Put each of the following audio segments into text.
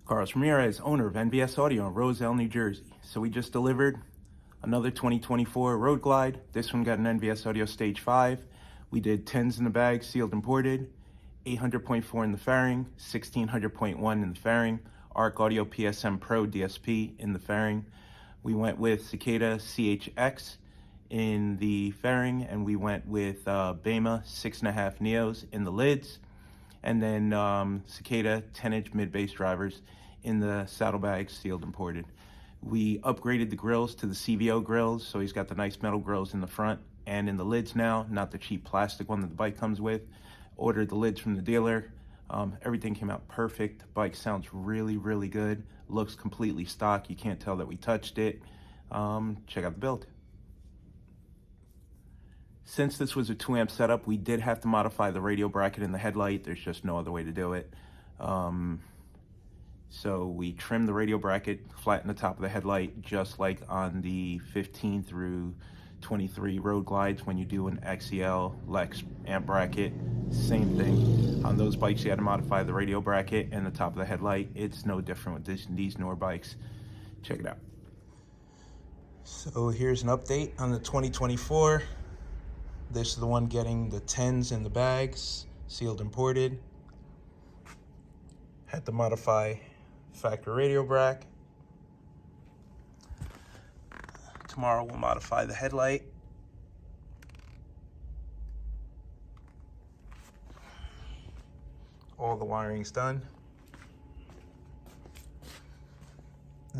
Carlos Ramirez, owner of NVS Audio in Roselle, New Jersey. So we just delivered another 2024 Road Glide. This one got an NVS Audio Stage 5. We did 10s in the bag, sealed and ported, 800.4 in the fairing, 1600.1 in the fairing, ARC Audio PSM Pro DSP in the fairing. We went with Cicada CHX in the fairing, and we went with Bema 6.5 Neos in the lids, and then Cicada 10-inch mid-bass drivers in the saddlebags, sealed and ported. We upgraded the grills to the CVO grills, so he's got the nice metal grills in the front and in the lids now, not the cheap plastic one that the bike comes with. Ordered the lids from the dealer. Everything came out perfect. The bike sounds really, really good. Looks completely stock. You can't tell that we touched it. Check out the build. Since this was a 2-amp setup, we did have to modify the radio bracket and the headlight. There's just no other way to do it. So we trimmed the radio bracket, flattened the top of the headlight, just like on the 15 through 23 Road Glides when you do an XEL Lex amp bracket. Same thing. On those bikes, you had to modify the radio bracket and the top of the headlight. It's no different with these newer bikes. Check it out. So here's an update on the 2024. This is the one getting the 10s in the bags, sealed and ported. Had to modify factory radio bracket. Tomorrow we'll modify the headlight. All the wiring's done.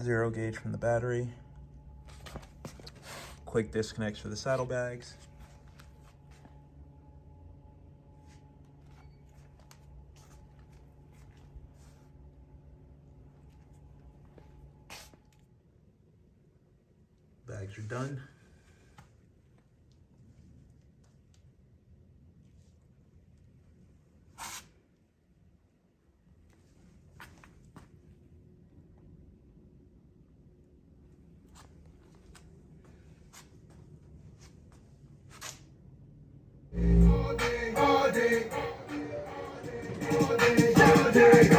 0 gauge from the battery. Quick disconnects for the saddlebags. Bags are done. All day, all day, all day, all day.